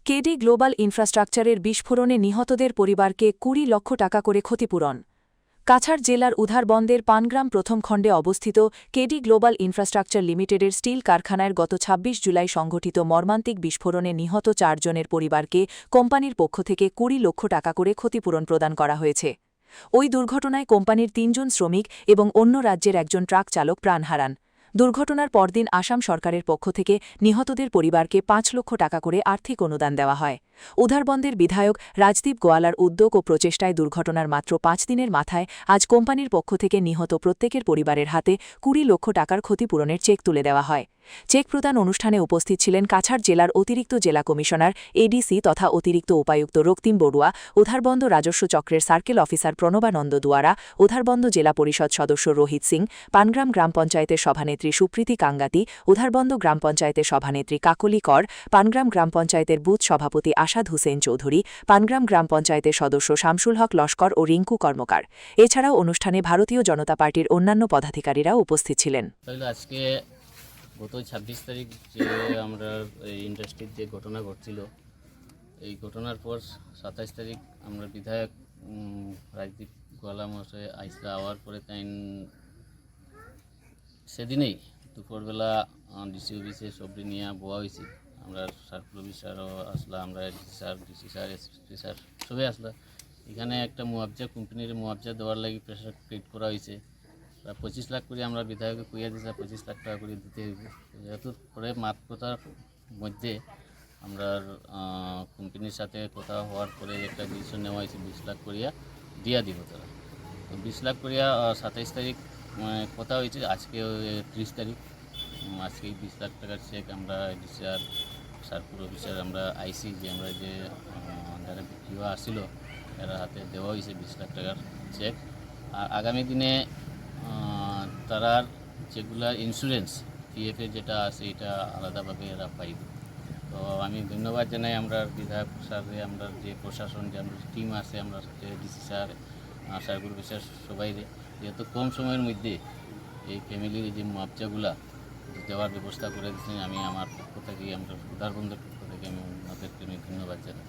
KD global ইনফ্রাস্ট্রাকচারের বিস্ফোরণে নিহতদের পরিবারকে ২০ লক্ষ টাকা করে ক্ষতিপূরণ। কাছাড় জেলার উধারবন্দের পানগ্রাম প্রথম খণ্ডে অবস্থিত কেডি গ্লোবাল ইনফ্রাস্ট্রাকচার লিমিটেডের স্টিল কারখানায় গত ২৬ জুলাই সংঘটিত মর্মান্তিক বিস্ফোরণে নিহত ৪ জনের পরিবারকে কোম্পানির পক্ষ থেকে ২০ লক্ষ টাকা করে ক্ষতিপূরণ প্রদান করা হয়েছে। ওই দুর্ঘটনায় কোম্পানির ৩ জন শ্রমিক এবং অন্য রাজ্যের একজন ট্রাক চালক প্রাণ হারান। দুর্ঘটনার পরদিন আসাম সরকারের পক্ষ থেকে নিহতদের পরিবারকে ৫ লক্ষ টাকা করে আর্থিক অনুদান দেওয়া হয়। উধারবন্দের বিধায়ক রাজদীপ গোয়ালার উদ্যোগ ও প্রচেষ্টায় দুর্ঘটনার মাত্র ৫ দিনের মাথায় আজ কোম্পানির পক্ষ থেকে নিহত প্রত্যেকের পরিবারের হাতে ২০ লক্ষ টাকার ক্ষতিপূরণের চেক তুলে দেওয়া হয়। চেক প্রদান অনুষ্ঠানে উপস্থিত ছিলেন কাছাড় জেলার অতিরিক্ত জেলা কমিশনার এডিসি তথা অতিরিক্ত উপায়ুক্ত রক্তিম বড়ুয়া, উধারবন্দ রাজস্ব চক্রের সার্কেল অফিসার প্রণবানন্দ দুয়ারা, উধারবন্দ জেলা পরিষদ সদস্য রোহিত সিং, পানগ্রাম গ্রাম পঞ্চায়েতের সভানেত্রী সুপ্রীতি কাঙ্গাতি, উধারবন্দ গ্রাম পঞ্চায়েতের সভানেত্রী কাকলি কর, পানগ্রাম গ্রাম পঞ্চায়েতের বুথ সভাপতি আসাদ হুসেন চৌধুরী, পানগ্রাম গ্রাম পঞ্চায়েতের সদস্য শামসুল হক লস্কর ও রিঙ্কু কর্মকার। এছাড়াও অনুষ্ঠানে ভারতীয় জনতা পার্টির অন্যান্য পদাধিকারীরাও উপস্থিত ছিলেন। আজকে গত ২৬ তারিখ যে আমরা এই ইন্ডাস্ট্রির যে ঘটনা ঘটছিল, এই ঘটনার পর ২৭ তারিখ আমরা বিধায়ক রাজদীপ গোয়ালা মহাশয় আইসা আওয়ার পরে তাই সেদিনেই দুপুরবেলা ডিসি অফিসে সবরি নিয়ে বোয়া হয়েছে। আমরা সার্কুল অফিসারও আসলা, আমরা ডিসি স্যার এসপি স্যার সবাই আসলা। এখানে একটা মুআবজা কোম্পানির মুআবজা দেওয়ার লাগি প্রেশার ক্রিয়েট করা হয়েছে। ২৫ লাখ করে আমরা বিধায়কে কইয়া দিয়েছি, ২৫ লাখ টাকা করে দিতে হইবে। যেহেতু পরে মাত্রতার মধ্যে আমরা কোম্পানির সাথে কথা হওয়ার পরে একটা ডিসিশন নেওয়া হয়েছে ২০ লাখ করিয়া দিয়া দিব তারা। তো ২০ লাখ করিয়া ২৭ তারিখ কথা হয়েছে, আজকে ৩০ তারিখ। আজকে ২০ লাখ টাকার চেক আমরা ডিসি আর সার্কুল অফিসার আমরা আইসি যে আমরা যে যারা বিক্রি আসছিল এরা হাতে দেওয়া হয়েছে ২০ লাখ টাকার চেক। আর আগামী দিনে তারার যেগুলা ইন্স্যুরেন্স পিএফের যেটা আছে এটা আলাদাভাবে এরা পাইবে। তো আমি ধন্যবাদ জানাই আমরা বিধায়ক স্যারে, আমরা যে প্রশাসন যে আমরা টিম আছে, আমরা সাথে ডিসি স্যার সার্কুল অফিসার সবাই, যেহেতু কম সময়ের মধ্যে এই ফ্যামিলির যে মুআবজাগুলা দেওয়ার ব্যবস্থা করে দিচ্ছেন। আমি আমার পক্ষ থেকে, আমরা উধারবন্দের পক্ষ থেকে আমি ওনাদেরকে ধন্যবাদ জানাই।